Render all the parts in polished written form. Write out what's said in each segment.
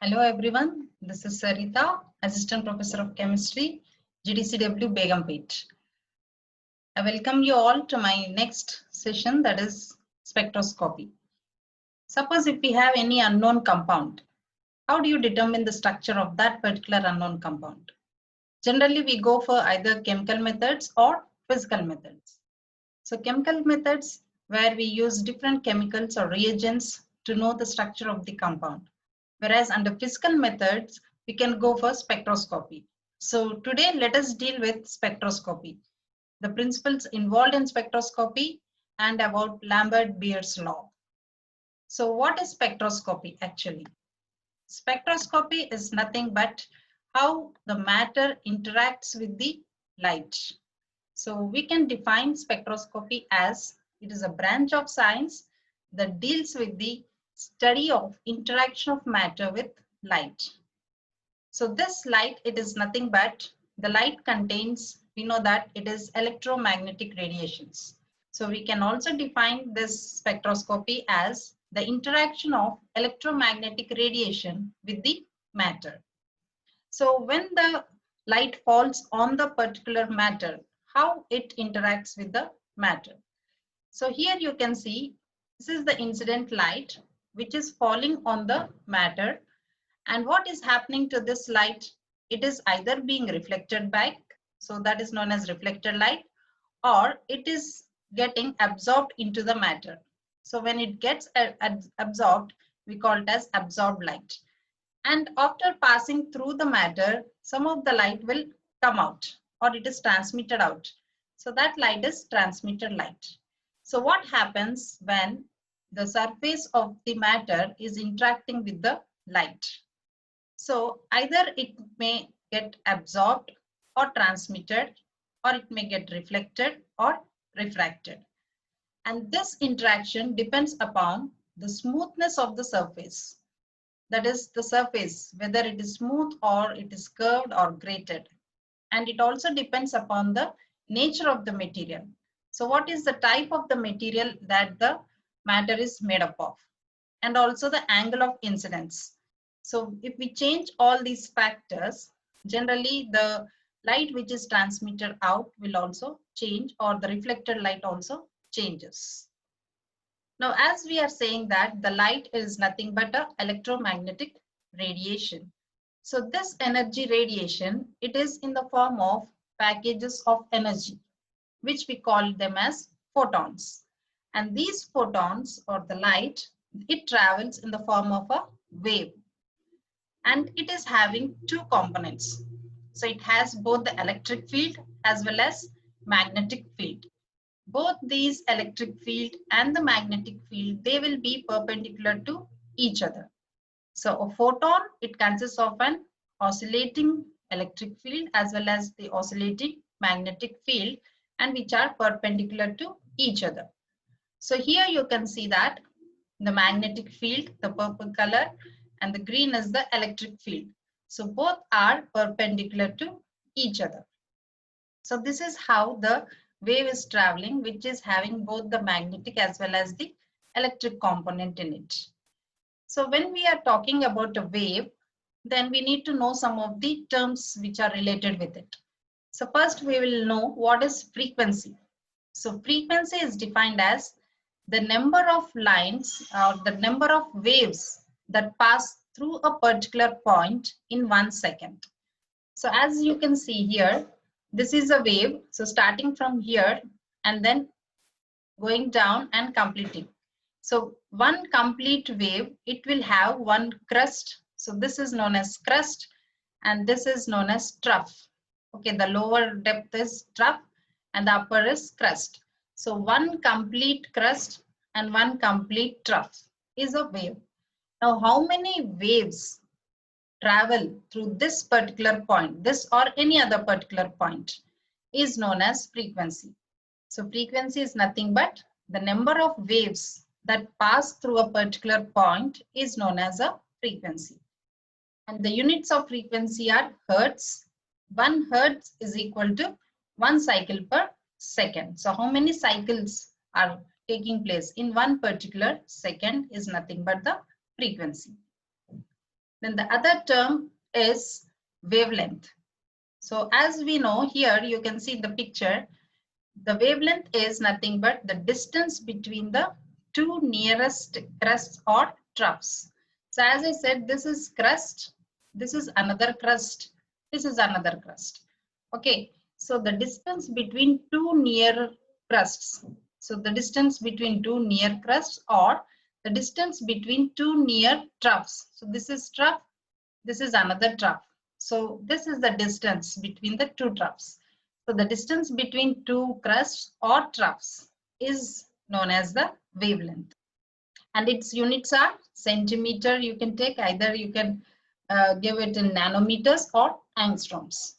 Hello everyone, this is Sarita, Assistant Professor of Chemistry, GDCW Begumpet. I welcome you all to my next session, that is spectroscopy. Suppose if we have any unknown compound, how do you determine the structure of that particular unknown compound? Generally, we go for either chemical methods or physical methods. So chemical methods where we use different chemicals or reagents to know the structure of the compound. Whereas under physical methods, we can go for spectroscopy. So today, let us deal with spectroscopy, the principles involved in spectroscopy and about Lambert-Beer's law. So what is spectroscopy actually? Spectroscopy is nothing but how the matter interacts with the light. So we can define spectroscopy as it is a branch of science that deals with the study of interaction of matter with light. So this light, it is nothing but the light contains, we know that it is electromagnetic radiations. So we can also define this spectroscopy as the interaction of electromagnetic radiation with the matter. So when the light falls on the particular matter, how it interacts with the matter. So here you can see, this is the incident light which is falling on the matter. And what is happening to this light? It is either being reflected back, so that is known as reflected light, or it is getting absorbed into the matter. So when it gets absorbed, we call it as absorbed light. And after passing through the matter, some of the light will come out or it is transmitted out. So that light is transmitted light. So what happens when the surface of the matter is interacting with the light? So either it may get absorbed or transmitted, or it may get reflected or refracted. And this interaction depends upon the smoothness of the surface. That is the surface, whether it is smooth or it is curved or grated. And it also depends upon the nature of the material. So what is the type of the material that the matter is made up of? And also the angle of incidence. So if we change all these factors, generally the light which is transmitted out will also change, or the reflected light also changes. Now, as we are saying that the light is nothing but an electromagnetic radiation. So this energy radiation, it is in the form of packages of energy, which we call them as photons. And these photons, or the light, it travels in the form of a wave. And it is having two components. So it has both the electric field as well as magnetic field. Both these electric field and the magnetic field, they will be perpendicular to each other. So a photon, it consists of an oscillating electric field as well as the oscillating magnetic field, and which are perpendicular to each other. So here you can see that the magnetic field, the purple color, and the green is the electric field. So both are perpendicular to each other. So this is how the wave is traveling, which is having both the magnetic as well as the electric component in it. So when we are talking about a wave, then we need to know some of the terms which are related with it. So first we will know what is frequency. So frequency is defined as the number of lines or the number of waves that pass through a particular point in 1 second. So as you can see here, this is a wave. So starting from here and then going down and completing. So one complete wave, it will have one crest. So this is known as crest and this is known as trough. Okay, the lower depth is trough and the upper is crest. So one complete crest and one complete trough is a wave. Now how many waves travel through this particular point, this or any other particular point, is known as frequency. So frequency is nothing but the number of waves that pass through a particular point is known as a frequency. And the units of frequency are hertz. 1 hertz is equal to 1 cycle per second. So how many cycles are taking place in one particular second is nothing but the frequency. Then the other term is wavelength. So as we know here, you can see the picture, the wavelength is nothing but the distance between the two nearest crusts or troughs. So as I said, this is crust, this is another crust, this is another crust. Okay, so the distance between two near crusts. So the distance between two near crusts or the distance between two near troughs. So this is trough, this is another trough. So this is the distance between the two troughs. So the distance between two crusts or troughs is known as the wavelength. And its units are centimeter. You can take either, you can give it in nanometers or angstroms.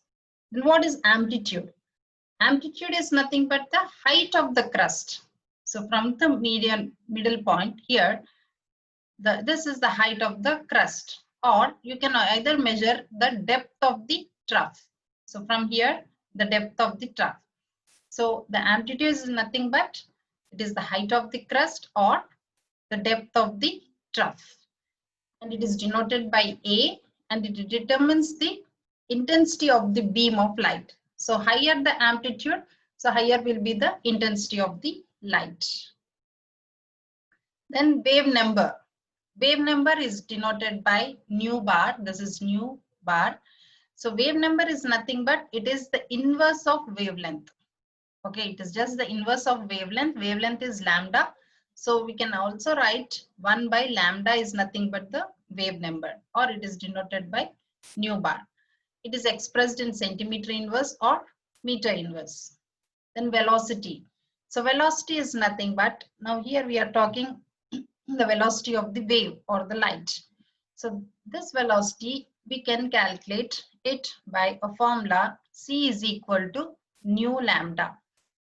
Then what is amplitude? Amplitude is nothing but the height of the crust. So from the middle point here, this is the height of the crust, or you can either measure the depth of the trough. So from here, the depth of the trough. So the amplitude is nothing but it is the height of the crust or the depth of the trough. And it is denoted by A, and it determines the intensity of the beam of light. So higher the amplitude, so higher will be the intensity of the light. Then wave number. Wave number is denoted by nu bar. This is nu bar. So wave number is nothing but it is the inverse of wavelength. Okay, it is just the inverse of wavelength. Wavelength is lambda. So we can also write 1 by lambda is nothing but the wave number, or it is denoted by nu bar. It is expressed in centimeter inverse or meter inverse. Then velocity. So velocity is nothing but, now here we are talking the velocity of the wave or the light. So this velocity we can calculate it by a formula C is equal to nu lambda.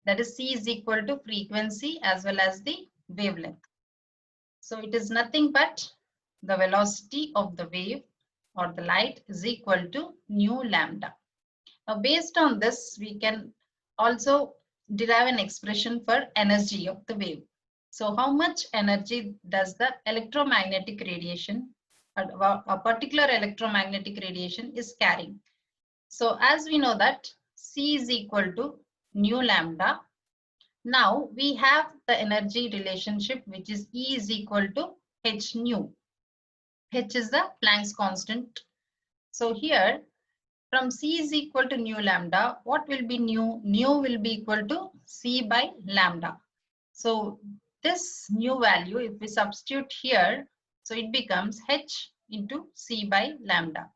That is C is equal to frequency as well as the wavelength. So it is nothing but the velocity of the wave or the light is equal to nu lambda. Now based on this, we can also derive an expression for energy of the wave. So how much energy does the electromagnetic radiation, a particular electromagnetic radiation is carrying? So as we know that C is equal to nu lambda. Now we have the energy relationship, which is E is equal to h nu. H is the Planck's constant. So here from C is equal to nu lambda, what will be nu? Nu will be equal to C by lambda. So this new value, if we substitute here, so it becomes h into C by lambda.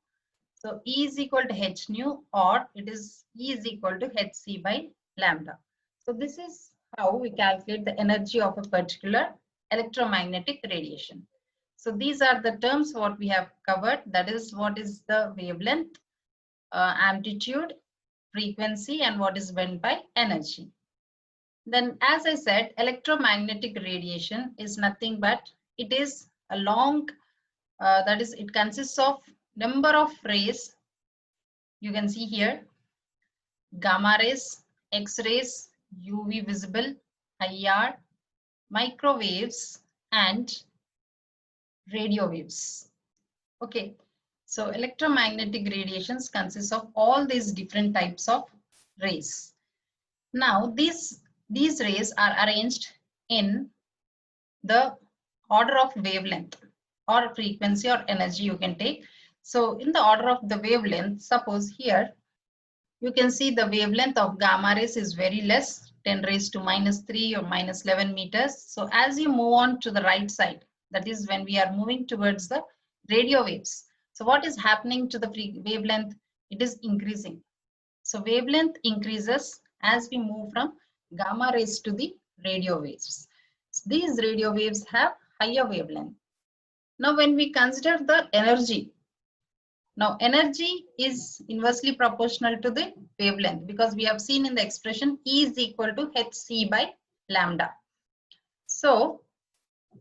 So E is equal to h nu, or it is E is equal to hc by lambda. So this is how we calculate the energy of a particular electromagnetic radiation. So these are the terms what we have covered. That is what is the wavelength, amplitude, frequency, and what is meant by energy. Then as I said, electromagnetic radiation is nothing but it is a long, that is it consists of number of rays. You can see here gamma rays, X-rays, UV visible, IR, microwaves, and radio waves. Okay, so electromagnetic radiations consists of all these different types of rays. Now these rays are arranged in the order of wavelength or frequency or energy you can take. So in the order of the wavelength, suppose here you can see the wavelength of gamma rays is very less, 10 raised to -3 or -11 meters. So as you move on to the right side, that is when we are moving towards the radio waves. So what is happening to the wavelength? It is increasing. So wavelength increases as we move from gamma rays to the radio waves. These radio waves have higher wavelength. Now when we consider the energy, now energy is inversely proportional to the wavelength, because we have seen in the expression E is equal to hc by lambda. So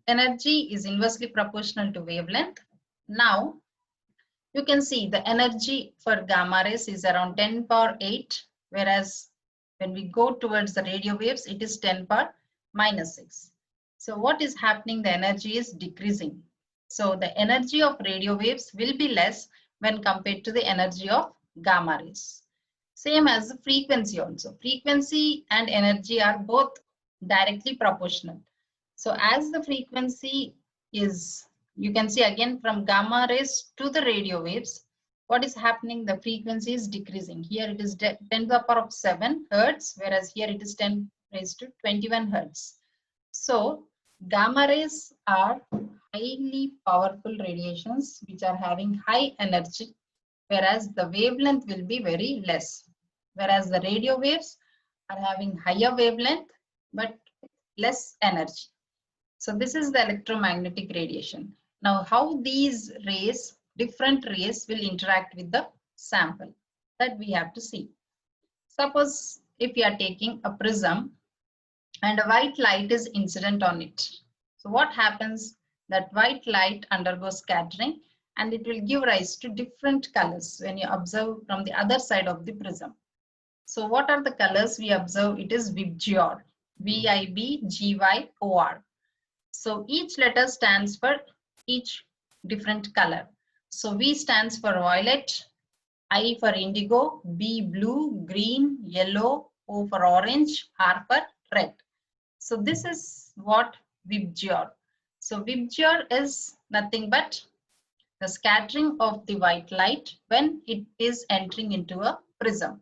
energy is inversely proportional to wavelength. Now you can see the energy for gamma rays is around 10 power 8, whereas when we go towards the radio waves, it is 10 power -6. So what is happening? The energy is decreasing. So the energy of radio waves will be less when compared to the energy of gamma rays. Same as the frequency also. Frequency and energy are both directly proportional. So as the frequency is, you can see again from gamma rays to the radio waves, what is happening? The frequency is decreasing. Here it is 10 to the power of 7 hertz, whereas here it is 10 raised to 21 hertz. So gamma rays are highly powerful radiations which are having high energy, whereas the wavelength will be very less. Whereas the radio waves are having higher wavelength but less energy. So this is the electromagnetic radiation. Now how these rays, different rays will interact with the sample, that we have to see. Suppose if you are taking a prism and a white light is incident on it. So what happens? That white light undergoes scattering and it will give rise to different colors when you observe from the other side of the prism. So what are the colors we observe? It is VIBGYOR, VIBGYOR. So each letter stands for each different color. So V stands for violet, I for indigo, B blue, green, yellow, O for orange, R for red. So this is what VIBGYOR. So VIBGYOR is nothing but the scattering of the white light when it is entering into a prism.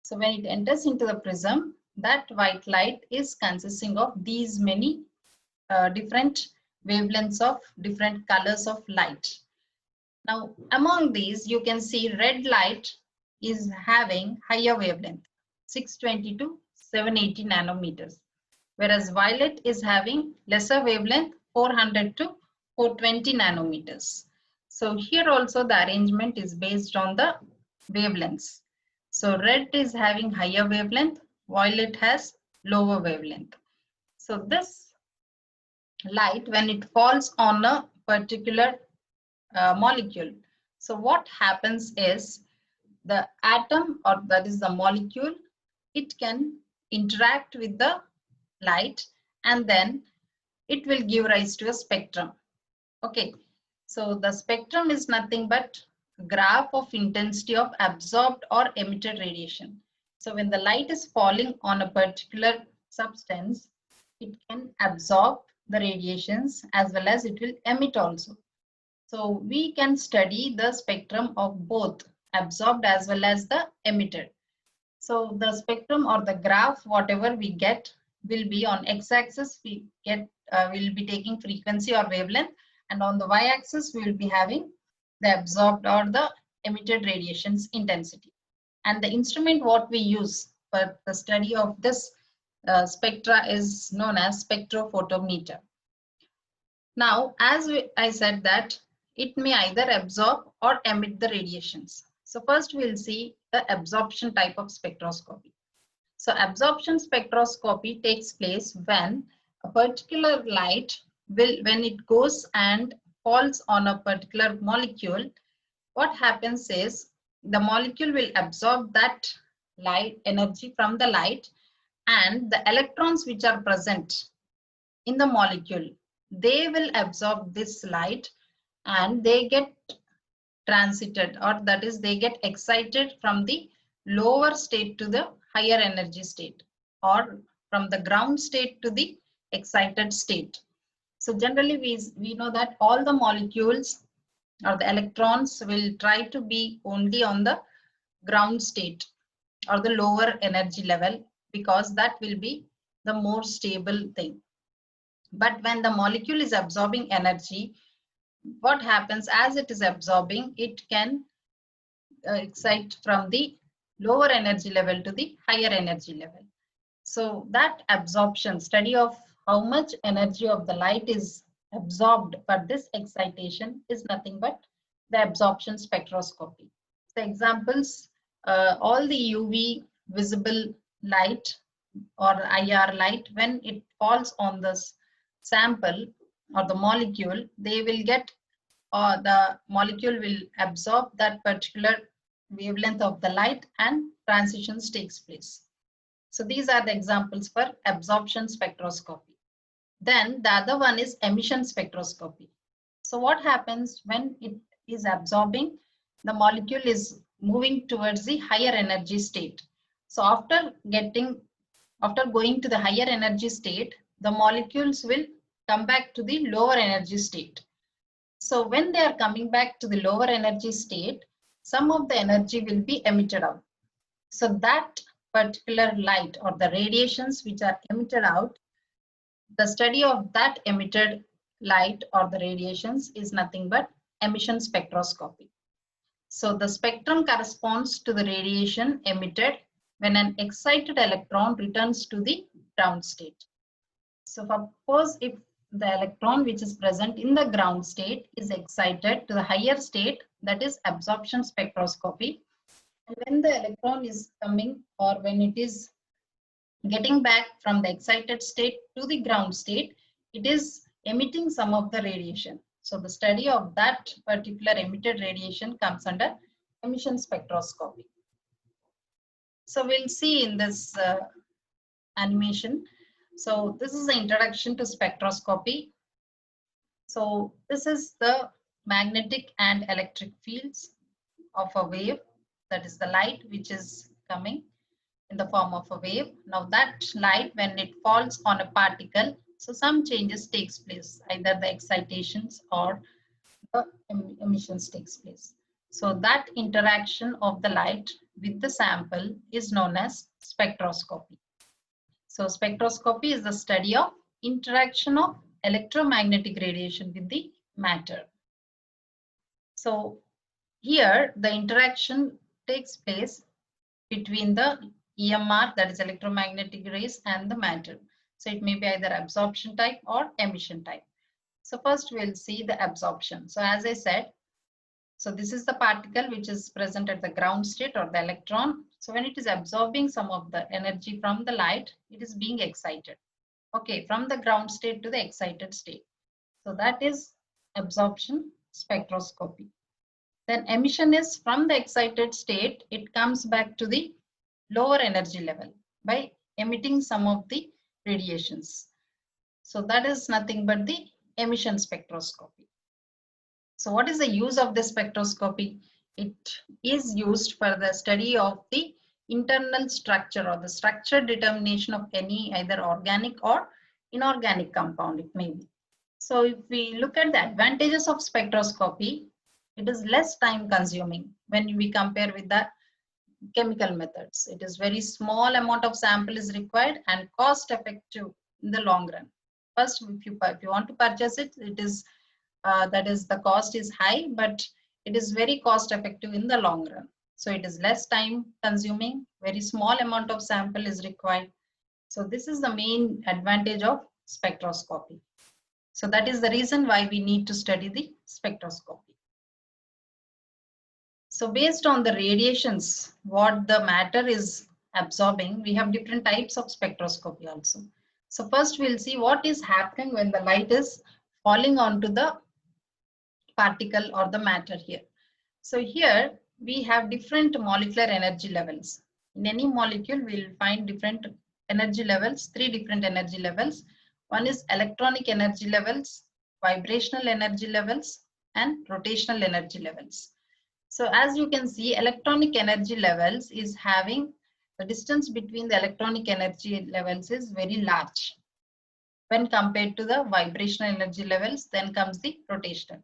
So when it enters into the prism, that white light is consisting of these many different wavelengths of different colors of light. Now among these you can see red light is having higher wavelength, 620 to 780 nanometers, whereas violet is having lesser wavelength, 400 to 420 nanometers. So here also the arrangement is based on the wavelengths. So red is having higher wavelength, violet has lower wavelength. So this light, when it falls on a particular molecule, so what happens is the atom, or that is the molecule, it can interact with the light and then it will give rise to a spectrum. Okay, so the spectrum is nothing but graph of intensity of absorbed or emitted radiation. So when the light is falling on a particular substance, it can absorb the radiations as well as it will emit also. So we can study the spectrum of both absorbed as well as the emitted. So the spectrum or the graph, whatever we get, will be on x-axis. We get will be taking frequency or wavelength, and on the y-axis we will be having the absorbed or the emitted radiations intensity. And the instrument what we use for the study of this spectra is known as spectrophotometer. Now, as I said that it may either absorb or emit the radiations. So first we'll see the absorption type of spectroscopy. So absorption spectroscopy takes place when a particular light will, when it goes and falls on a particular molecule, what happens is the molecule will absorb that light energy from the light, and the electrons which are present in the molecule, they will absorb this light and they get transited, or that is they get excited from the lower state to the higher energy state, or from the ground state to the excited state. So generally we know that all the molecules or the electrons will try to be only on the ground state or the lower energy level, because that will be the more stable thing. But when the molecule is absorbing energy, what happens, as it is absorbing, it can excite from the lower energy level to the higher energy level. So that absorption, study of how much energy of the light is absorbed for this excitation, is nothing but the absorption spectroscopy. So examples, all the UV visible light or IR light, when it falls on this sample or the molecule, they will get, or the molecule will absorb that particular wavelength of the light and transitions takes place. So these are the examples for absorption spectroscopy. Then the other one is emission spectroscopy. So what happens when it is absorbing? The molecule is moving towards the higher energy state. So after going to the higher energy state, the molecules will come back to the lower energy state. So when they are coming back to the lower energy state, some of the energy will be emitted out. So that particular light or the radiations which are emitted out, the study of that emitted light or the radiations is nothing but emission spectroscopy. So the spectrum corresponds to the radiation emitted when an excited electron returns to the ground state. So suppose if the electron which is present in the ground state is excited to the higher state, that is absorption spectroscopy. And when the electron is coming or when it is getting back from the excited state to the ground state, it is emitting some of the radiation. So the study of that particular emitted radiation comes under emission spectroscopy. So we'll see in this animation. So this is the introduction to spectroscopy. So this is the magnetic and electric fields of a wave, that is the light which is coming in the form of a wave. Now that light, when it falls on a particle, so some changes takes place, either the excitations or the emissions takes place. So that interaction of the light with the sample is known as spectroscopy. So spectroscopy is the study of interaction of electromagnetic radiation with the matter. So here the interaction takes place between the EMR, that is electromagnetic rays, and the matter. So it may be either absorption type or emission type. So first we'll see the absorption. So as I said, so this is the particle which is present at the ground state or the electron. So when it is absorbing some of the energy from the light, it is being excited. Okay, from the ground state to the excited state. So that is absorption spectroscopy. Then emission is from the excited state, it comes back to the lower energy level by emitting some of the radiations. So that is nothing but the emission spectroscopy. So what is the use of the spectroscopy? It is used for the study of the internal structure or the structure determination of any either organic or inorganic compound it may be. So if we look at the advantages of spectroscopy, it is less time consuming when we compare with the chemical methods. It is very small amount of sample is required and cost effective in the long run. First, if you want to purchase it, it is that is the cost is high, but it is very cost effective in the long run. So it is less time consuming, very small amount of sample is required. So this is the main advantage of spectroscopy. So that is the reason why we need to study the spectroscopy. So based on the radiations, what the matter is absorbing, we have different types of spectroscopy also. So first we'll see what is happening when the light is falling onto the particle or the matter here. So here we have different molecular energy levels. In any molecule, we'll find different energy levels, 3 different energy levels. One is electronic energy levels, vibrational energy levels, and rotational energy levels. So as you can see, electronic energy levels is having the distance between the electronic energy levels is very large when compared to the vibrational energy levels. Then comes the rotational.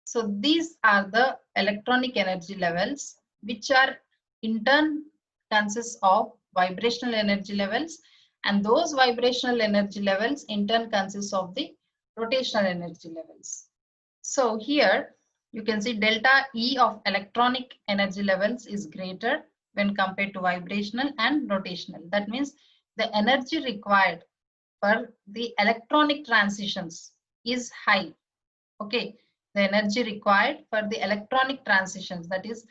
So these are the electronic energy levels, which are in turn consists of vibrational energy levels, and those vibrational energy levels in turn consists of the rotational energy levels. So here you can see delta E of electronic energy levels is greater when compared to vibrational and rotational. That means the energy required for the electronic transitions is high. Okay, the energy required for the electronic transitions, that is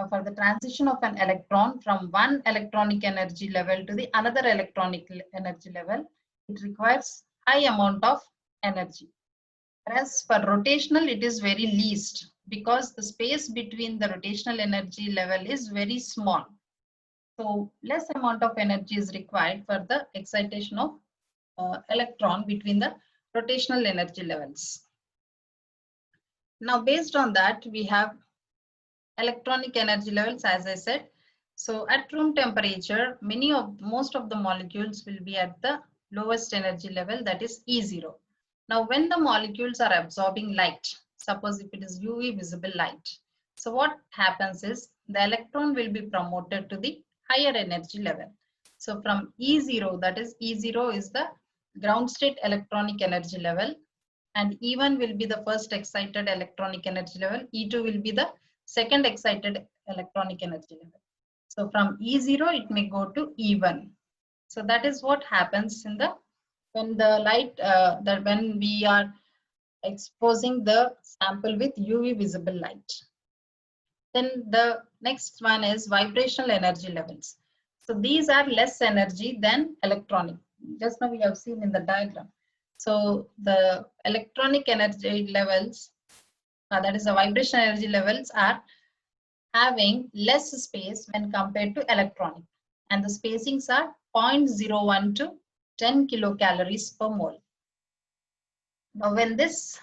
for the transition of an electron from one electronic energy level to the another electronic energy level, it requires high amount of energy. Whereas for rotational, it is very least because the space between the rotational energy level is very small. So less amount of energy is required for the excitation of electron between the rotational energy levels. Now, based on that, we have electronic energy levels, as I said. So at room temperature, most of the molecules will be at the lowest energy level, that is E0. Now, when the molecules are absorbing light, suppose if it is UV visible light, so what happens is the electron will be promoted to the higher energy level. So from E0, that is E0 is the ground state electronic energy level, and E1 will be the first excited electronic energy level, E2 will be the second excited electronic energy level. So from E0 it may go to E1. So that is what happens in the when the light when we are exposing the sample with UV visible light. Then the next one is vibrational energy levels. So these are less energy than electronic. Just now we have seen in the diagram. So the electronic energy levels, that is the vibration energy levels, are having less space when compared to electronic. And the spacings are 0.01 to 10 kilocalories per mole. Now when this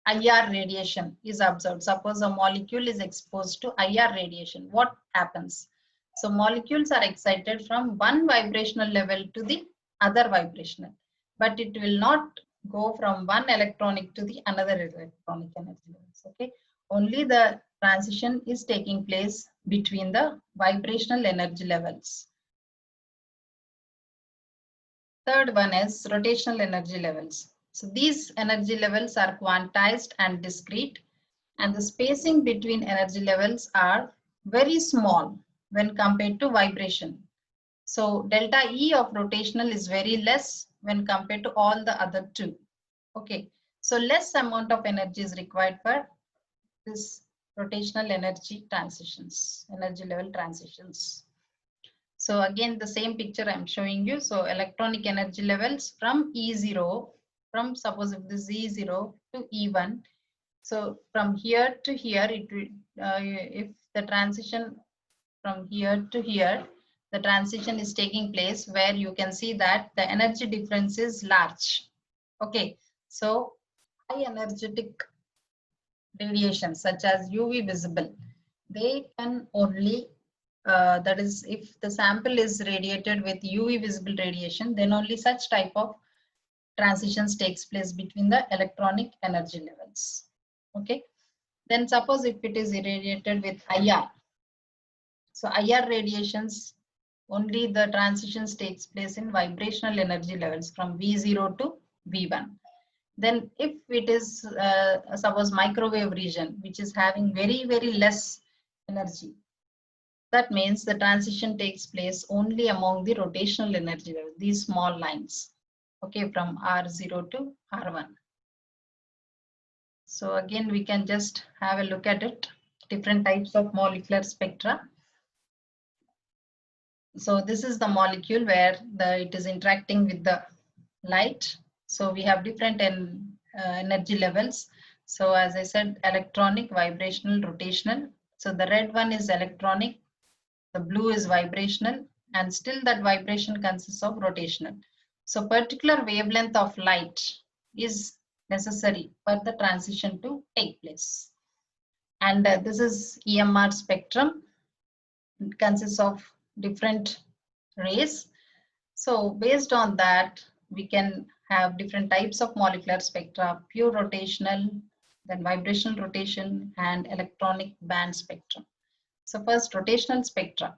IR radiation is observed, suppose a molecule is exposed to IR radiation, what happens? So molecules are excited from one vibrational level to the other vibrational, but it will not go from one electronic to the another electronic energy levels. Okay, only the transition is taking place between the vibrational energy levels. Third one is rotational energy levels. So these energy levels are quantized and discrete, and the spacing between energy levels are very small when compared to vibration. So delta E of rotational is very less when compared to all the other two. Okay, so less amount of energy is required for this rotational energy transitions, energy level transitions. So again, the same picture I'm showing you. So electronic energy levels from E0, from suppose if this is E0 to E1. So from here to here, if the transition from here to here, the transition is taking place where you can see that the energy difference is large. Okay, so high energetic radiations such as UV visible, they can only that is if the sample is radiated with UV visible radiation, then only such type of transitions takes place between the electronic energy levels. Okay, then suppose if it is irradiated with IR, so IR radiations, only the transitions takes place in vibrational energy levels from V0 to V1. Then if it is suppose microwave region, which is having very less energy, that means the transition takes place only among the rotational energy level, these small lines, okay, from R0 to R1. So again, we can just have a look at it, different types of molecular spectra. So this is the molecule where it is interacting with the light. So we have different energy levels. So as I said, electronic, vibrational, rotational. So the red one is electronic, the blue is vibrational, and still that vibration consists of rotational. So particular wavelength of light is necessary for the transition to take place. And this is EMR spectrum. It consists of different rays. So based on that, we can have different types of molecular spectra, pure rotational, then vibrational rotation, and electronic band spectrum. So first, rotational spectra.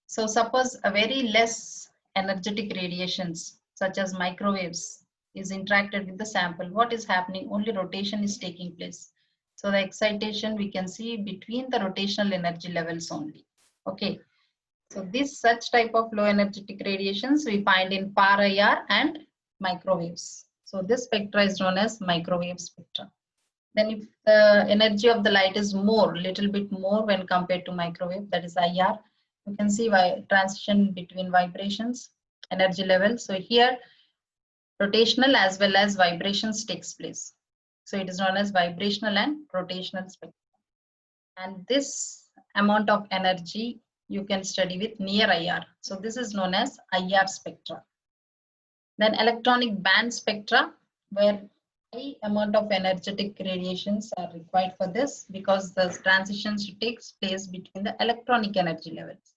So suppose a very less energetic radiations such as microwaves is interacted with the sample. What is happening? Only rotation is taking place. So the excitation we can see between the rotational energy levels only. Okay. So this such type of low energetic radiations we find in far IR and microwaves. So this spectra is known as microwave spectra. Then if the energy of the light is little bit more when compared to microwave, that is IR, you can see transition between vibrations, energy levels. So here rotational as well as vibrations takes place. So it is known as vibrational and rotational spectrum. And this amount of energy you can study with near IR. So this is known as IR spectra. Then electronic band spectra, where high amount of energetic radiations are required for this because the transitions takes place between the electronic energy levels.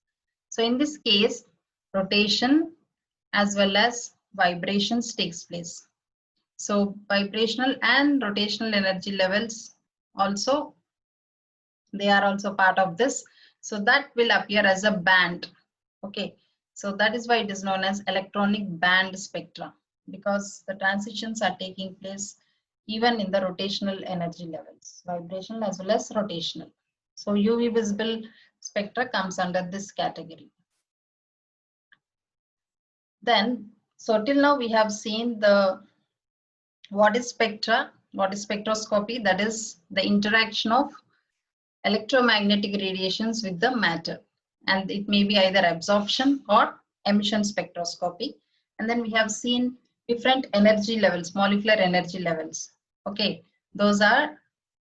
So in this case, rotation as well as vibrations takes place. So vibrational and rotational energy levels also, they are also part of this. So that will appear as a band. Okay, so that is why it is known as electronic band spectra, because the transitions are taking place even in the rotational energy levels, vibrational as well as rotational. So UV visible spectra comes under this category. Then, so till now we have seen the what is spectra, what is spectroscopy, that is the interaction of electromagnetic radiations with the matter, and it may be either absorption or emission spectroscopy. And then we have seen different energy levels, molecular energy levels. Okay, those are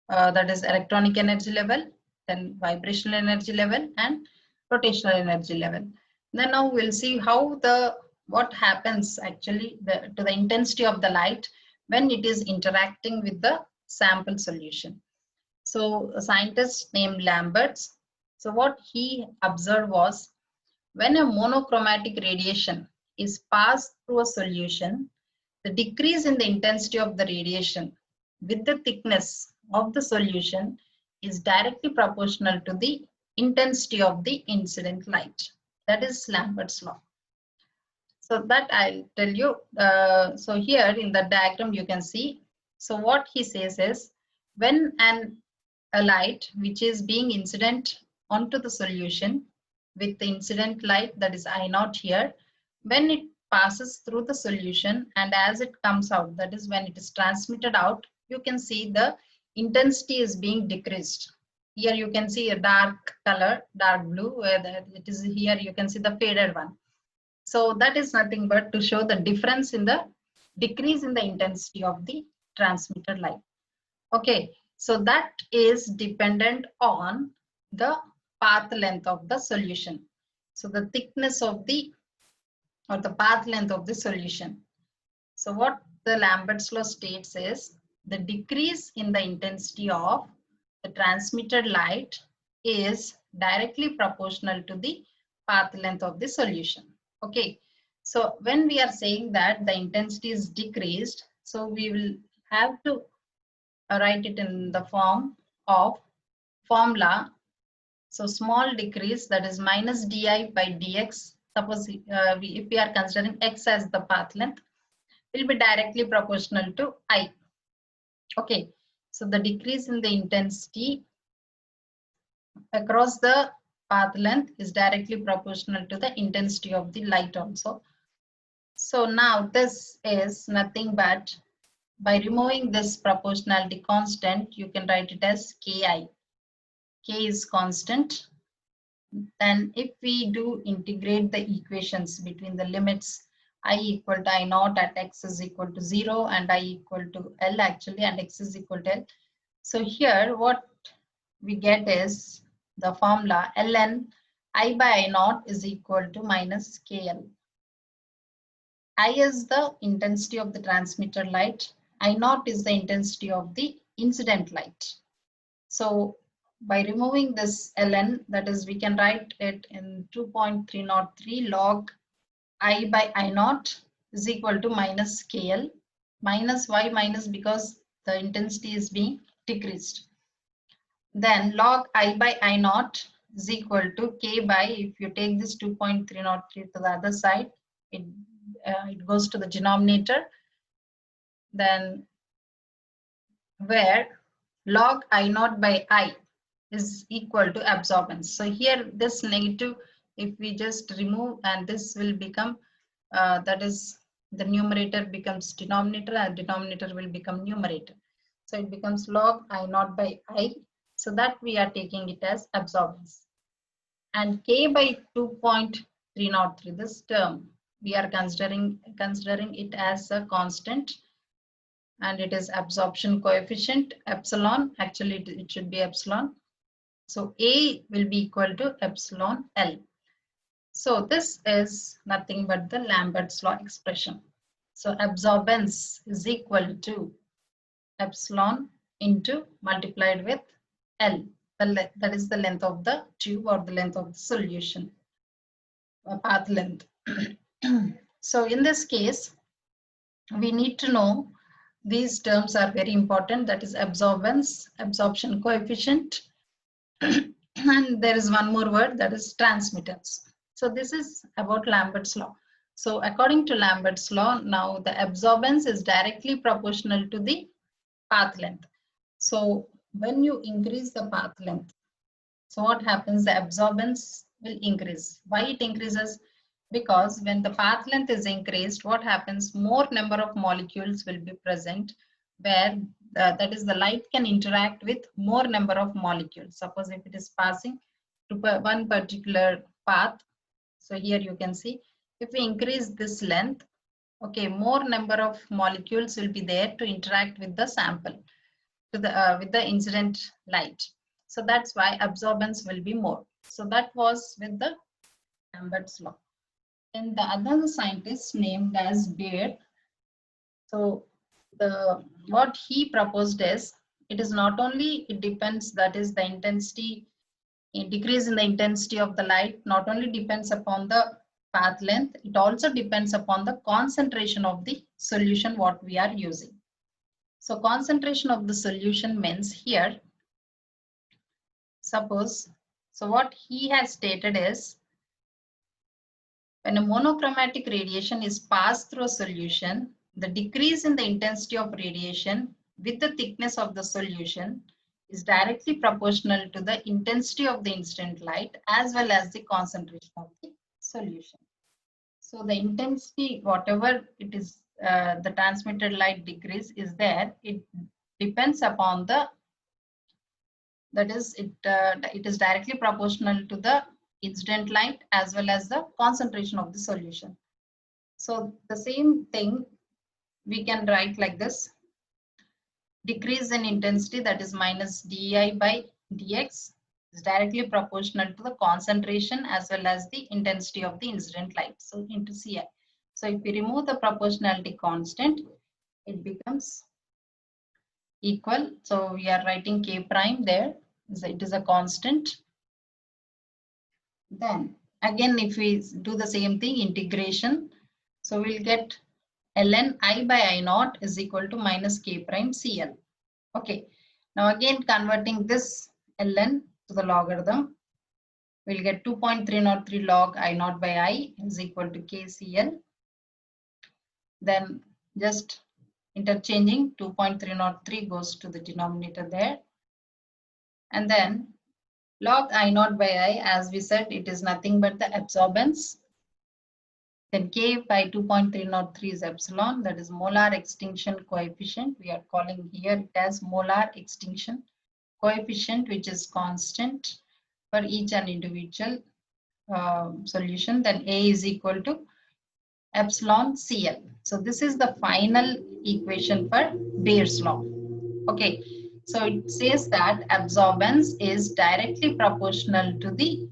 that is electronic energy level, then vibrational energy level, and rotational energy level. Then now we'll see how what happens actually to the intensity of the light when it is interacting with the sample solution. So a scientist named Lamberts, so what he observed was when a monochromatic radiation is passed through a solution, the decrease in the intensity of the radiation with the thickness of the solution is directly proportional to the intensity of the incident light. That is Lambert's law. So that I'll tell you. So here in the diagram you can see. So what he says is when a light which is being incident onto the solution with the incident light, that is I naught here, when it passes through the solution and as it comes out, that is when it is transmitted out, you can see the intensity is being decreased. Here you can see a dark color, dark blue, where it is here you can see the faded one. So that is nothing but to show the difference in the decrease in the intensity of the transmitted light. Okay, so that is dependent on the path length of the solution. So the thickness of the or the path length of the solution. So what the Lambert's law states is the decrease in the intensity of the transmitted light is directly proportional to the path length of the solution. Okay, so when we are saying that the intensity is decreased, so we will have to write it in the form of formula. So small decrease, that is minus di by dx. Suppose if we are considering x as the path length, will be directly proportional to I. Okay, so the decrease in the intensity across the path length is directly proportional to the intensity of the light also. So now this is nothing but by removing this proportionality constant, you can write it as Ki. K is constant. Then if we do integrate the equations between the limits I equal to I naught at x is equal to 0 and I equal to L actually and x is equal to L. So here what we get is the formula ln I by I naught is equal to minus KL. I is the intensity of the transmitted light. I naught is the intensity of the incident light. So by removing this ln, that is we can write it in 2.303 log I by I naught is equal to minus KL minus Y minus because the intensity is being decreased. Then log I by I naught is equal to K by, if you take this 2.303 to the other side, it goes to the denominator, then where log I naught by I is equal to absorbance. So here this negative, if we just remove, and this will become, that is the numerator becomes denominator and denominator will become numerator. So it becomes log I naught by I. So that we are taking it as absorbance. And K by 2.303, this term, we are considering it as a constant, and it is absorption coefficient epsilon. Actually it should be epsilon. So A will be equal to epsilon L. So this is nothing but the Lambert's law expression. So absorbance is equal to epsilon into multiplied with L. That is the length of the tube or the length of the solution, path length. So in this case, we need to know these terms are very important. That is absorbance, absorption coefficient, and there is one more word, that is transmittance. So this is about Lambert's law. So according to Lambert's law, now the absorbance is directly proportional to the path length. So when you increase the path length, so what happens? The absorbance will increase. Why it increases? Because when the path length is increased, what happens? More number of molecules will be present where that is the light can interact with more number of molecules. Suppose if it is passing to one particular path, so here you can see if we increase this length, okay, more number of molecules will be there to interact with the sample, to the with the incident light. So that's why absorbance will be more. So that was with the Lambert's law. And the other scientist named as Baird. So what he proposed is, it is not only, it depends, that is the intensity, decrease in the intensity of the light not only depends upon the path length, it also depends upon the concentration of the solution what we are using. So concentration of the solution means here, suppose, so what he has stated is, when a monochromatic radiation is passed through a solution, the decrease in the intensity of radiation with the thickness of the solution is directly proportional to the intensity of the incident light as well as the concentration of the solution. So the intensity, whatever it is, the transmitted light decrease is there, it depends upon the, that is, it is directly proportional to the incident light as well as the concentration of the solution. So the same thing we can write like this: decrease in intensity, that is minus di by dx, is directly proportional to the concentration as well as the intensity of the incident light, so into Ci. So if we remove the proportionality constant, it becomes equal. So we are writing K prime there, it is a constant. Then again, if we do the same thing, integration, so we'll get ln I by I naught is equal to minus K prime Cl. Okay, now again converting this ln to the logarithm, we'll get 2.303 log I naught by I is equal to KCl. Then just interchanging, 2.303 goes to the denominator there. And then log I naught by I, as we said, it is nothing but the absorbance. Then K by 2.303 is epsilon, that is molar extinction coefficient. We are calling here it as molar extinction coefficient, which is constant for each and individual solution. Then A is equal to epsilon Cl. So this is the final equation for Bayer's law. Okay, so it says that absorbance is directly proportional to the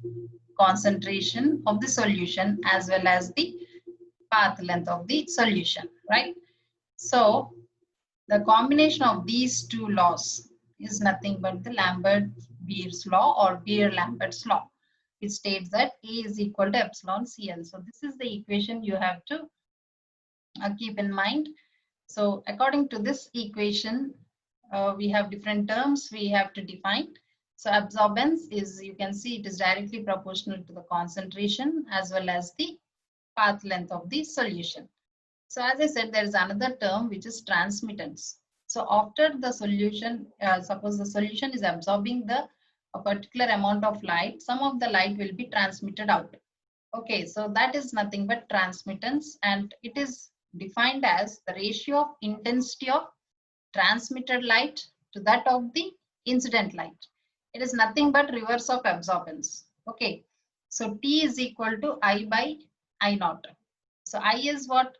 concentration of the solution as well as the path length of the solution, right? So the combination of these two laws is nothing but the Lambert-Beer's law or Beer-Lambert's law. It states that A is equal to epsilon Cl. So this is the equation you have to keep in mind. So according to this equation, we have different terms we have to define. So absorbance is, you can see it is directly proportional to the concentration as well as the path length of the solution. So as I said, there is another term which is transmittance. So after the solution, suppose the solution is absorbing a particular amount of light, some of the light will be transmitted out. Okay, so that is nothing but transmittance, and it is defined as the ratio of intensity of transmitted light to that of the incident light. It is nothing but reverse of absorbance. Okay, so T is equal to I by I naught. So I is what?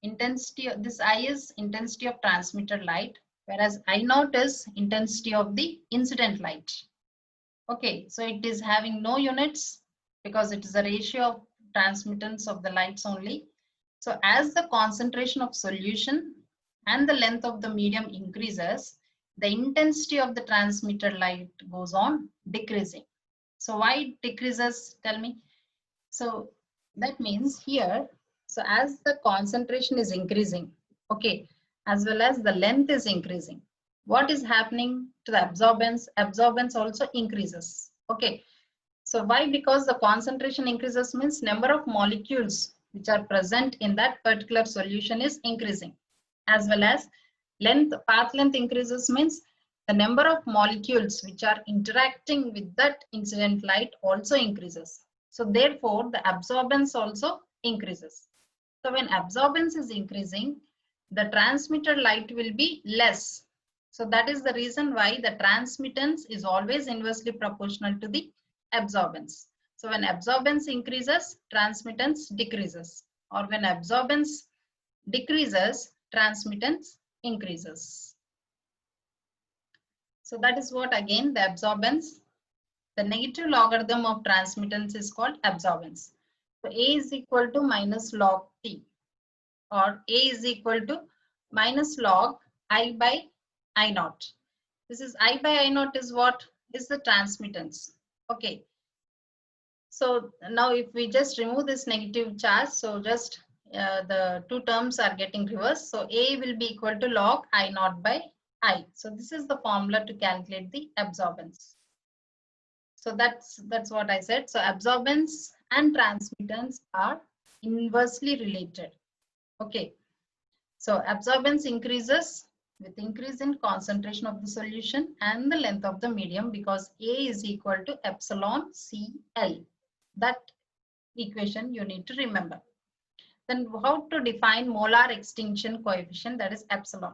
Intensity, this I is intensity of transmitted light, whereas I naught is intensity of the incident light. Okay, so it is having no units because it is a ratio of transmittance of the lights only. So as the concentration of solution and the length of the medium increases, the intensity of the transmitted light goes on decreasing. So why it decreases? Tell me. So that means here, so as the concentration is increasing, okay, as well as the length is increasing, what is happening to the absorbance? Absorbance also increases. Okay. So why? Because the concentration increases means number of molecules which are present in that particular solution is increasing, as well as length, path length increases means the number of molecules which are interacting with that incident light also increases. So therefore the absorbance also increases. So when absorbance is increasing, the transmitted light will be less. So that is the reason why the transmittance is always inversely proportional to the absorbance. So when absorbance increases, transmittance decreases, or when absorbance decreases, transmittance increases. So that is what, again, the absorbance, the negative logarithm of transmittance is called absorbance. So A is equal to minus log T, or A is equal to minus log I by I naught. This is I by I naught is what? Is the transmittance. Okay. So now if we just remove this negative charge, so just the two terms are getting reversed. So A will be equal to log I naught by I. So this is the formula to calculate the absorbance. So that's what I said. So absorbance and transmittance are inversely related. Okay. So absorbance increases with increase in concentration of the solution and the length of the medium, because A is equal to epsilon Cl. That equation you need to remember. Then how to define molar extinction coefficient, that is epsilon.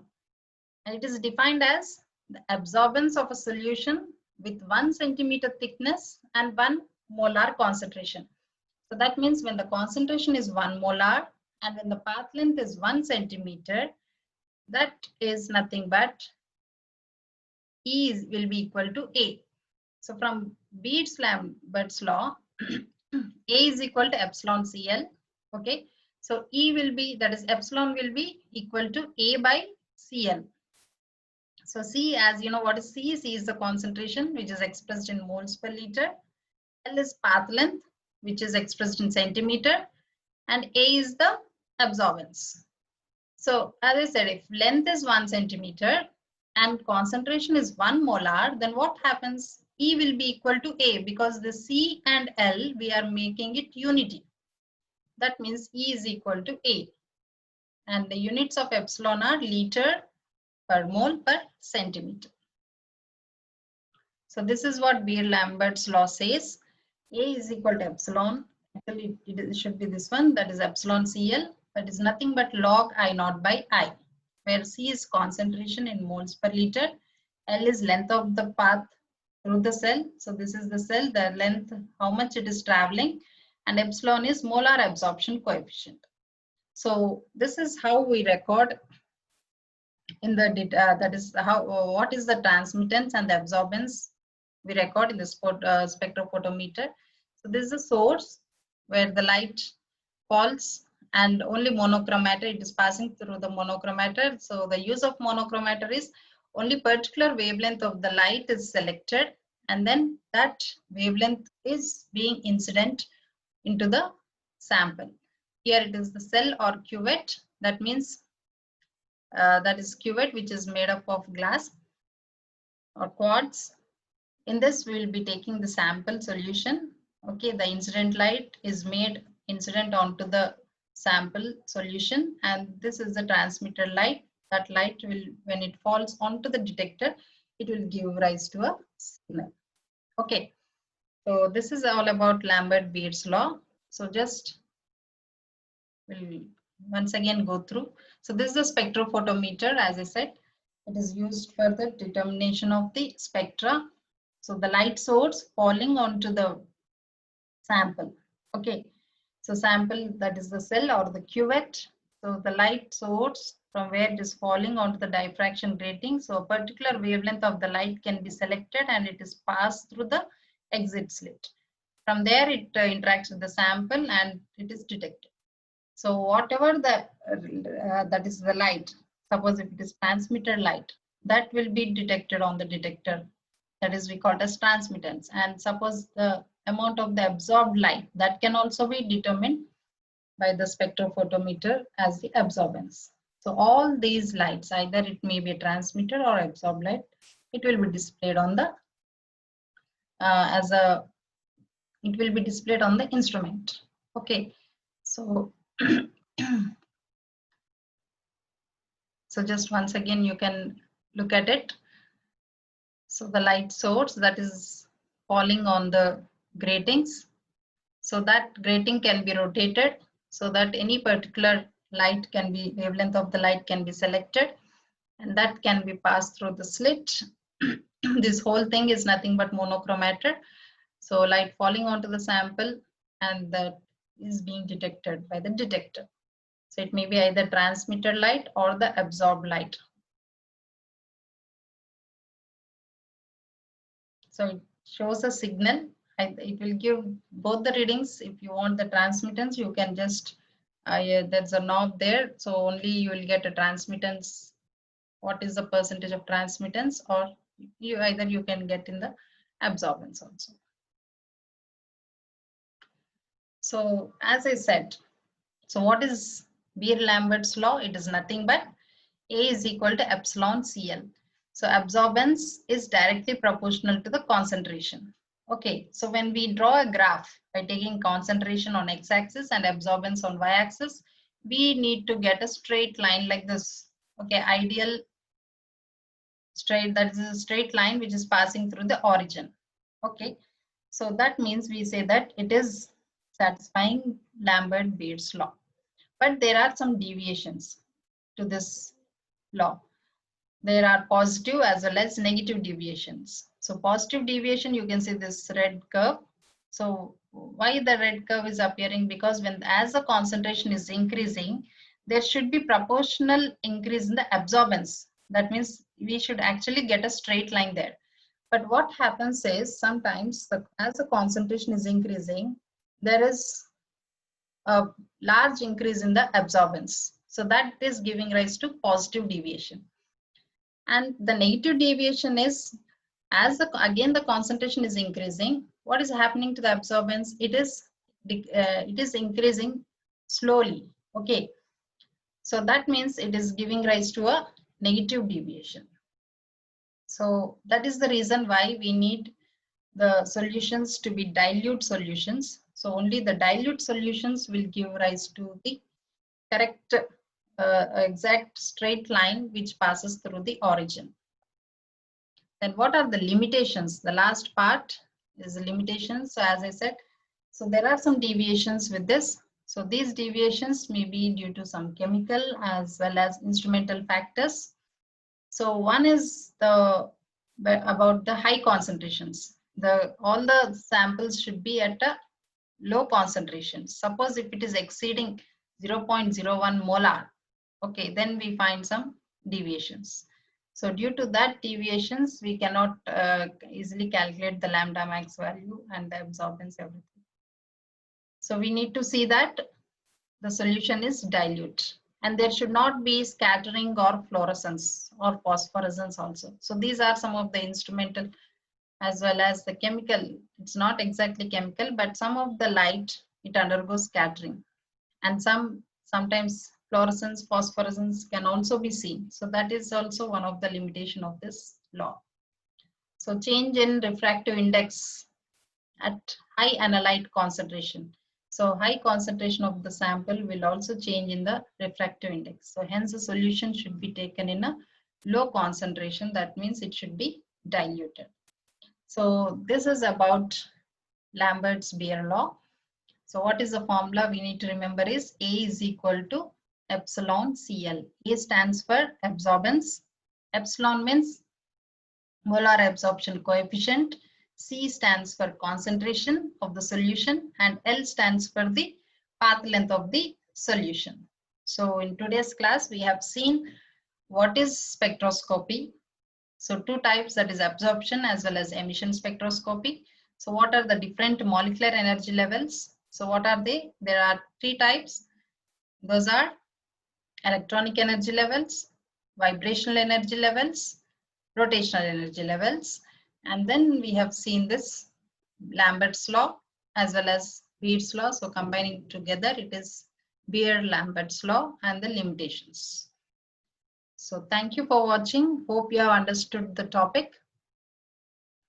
And it is defined as the absorbance of a solution with 1 centimeter thickness and 1 molar concentration. So that means when the concentration is 1 molar and when the path length is 1 centimeter, that is nothing but E will be equal to A. So from Beers-Lambert's law, A is equal to epsilon Cl. Okay. So E will be, that is epsilon will be equal to A by Cl. So C, as you know what is C? C is the concentration which is expressed in moles per liter. L is path length which is expressed in centimeter. And A is the absorbance. So as I said, if length is 1 centimeter and concentration is 1 molar, then what happens? E will be equal to A, because the C and L, we are making it unity. That means E is equal to A. And the units of epsilon are liter per mole per centimeter. So this is what Beer-Lambert's law says. A is equal to epsilon. Actually, it should be this one, that is epsilon Cl. That is nothing but log I naught by I, where C is concentration in moles per liter. L is length of the path through the cell. So this is the cell, the length, how much it is traveling, and epsilon is molar absorption coefficient. So this is how we record in the that is how what is the transmittance and the absorbance we record in the spectrophotometer. So this is a source where the light falls, and only monochromator, it is passing through the monochromator. So the use of monochromator is only particular wavelength of the light is selected, and then that wavelength is being incident into the sample. Here it is the cell or cuvette. That means that is cuvette which is made up of glass or quartz. In this we will be taking the sample solution. Okay, the incident light is made incident onto the sample solution, and this is the transmitted light. That light will, when it falls onto the detector, it will give rise to a signal. Okay, so this is all about Lambert-Beer's law. So just we'll once again go through. So this is the spectrophotometer. As I said, it is used for the determination of the spectra. So the light source falling onto the sample. Okay, so sample, that is the cell or the cuvette. So the light source from where it is falling onto the diffraction grating. So a particular wavelength of the light can be selected and it is passed through the exit slit. From there it interacts with the sample and it is detected. So whatever the that is the light. suppose if it is transmitted light, that will be detected on the detector. That is we call it as transmittance. And suppose the amount of the absorbed light, that can also be determined by the spectrophotometer as the absorbance. So all these lights, either it may be transmitted or absorbed light, it will be displayed on the it will be displayed on the instrument. Okay, so so just once again you can look at it. So the light source that is falling on the gratings, so that grating can be rotated so that any particular light can be, wavelength of the light can be selected, and that can be passed through the slit. This whole thing is nothing but monochromated. So light falling onto the sample and that is being detected by the detector. So it may be either transmitted light or the absorbed light. So it shows a signal. It will give both the readings. If you want the transmittance, you can just, there's a knob there. So only you will get a transmittance. What is the percentage of transmittance, or either you can get in the absorbance also. So as I said, so what is Beer-Lambert's law? It is nothing but A is equal to epsilon CL. So absorbance is directly proportional to the concentration. Okay, so when we draw a graph by taking concentration on x-axis and absorbance on y-axis, we need to get a straight line like this. Okay, ideal straight, that is a straight line which is passing through the origin. Okay, so that means we say that it is satisfying Lambert-Beer's law. But there are some deviations to this law. There are positive as well as negative deviations. So positive deviation, you can see this red curve. So why the red curve is appearing? Because as the concentration is increasing, there should be proportional increase in the absorbance. That means we should actually get a straight line there. But what happens is sometimes as the concentration is increasing, there is a large increase in the absorbance. So that is giving rise to positive deviation. And the negative deviation is, as again the concentration is increasing, what is happening to the absorbance? It is increasing slowly. Okay, so that means it is giving rise to a negative deviation. So that is the reason why we need the solutions to be dilute solutions. So only the dilute solutions will give rise to the correct exact straight line which passes through the origin. Then what are the limitations? The last part is the limitations. So as I said, so there are some deviations with this. So these deviations may be due to some chemical as well as instrumental factors. So one is about the high concentrations. All the samples should be at a low concentration. Suppose if it is exceeding 0.01 molar, okay, then we find some deviations. So due to that deviations, we cannot easily calculate the lambda max value and the absorbance, everything. So we need to see that the solution is dilute, and there should not be scattering or fluorescence or phosphorescence also. So these are some of the instrumental as well as the chemical. It's not exactly chemical, but some of the light, it undergoes scattering, and sometimes fluorescence, phosphorescence can also be seen. So that is also one of the limitation of this law. So change in refractive index at high analyte concentration. So high concentration of the sample will also change in the refractive index. So hence the solution should be taken in a low concentration. That means it should be diluted. So this is about Lambert's Beer law. So what is the formula we need to remember is A is equal to epsilon CL. A stands for absorbance. Epsilon means molar absorption coefficient. C stands for concentration of the solution, and L stands for the path length of the solution. So in today's class, we have seen what is spectroscopy. So two types, that is absorption as well as emission spectroscopy. So what are the different molecular energy levels? So what are they? There are three types. Those are electronic energy levels, vibrational energy levels, rotational energy levels, and then we have seen this Lambert's law as well as Beer's law. So combining together, it is Beer-Lambert's law and the limitations. So thank you for watching. Hope you have understood the topic.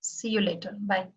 See you later. Bye.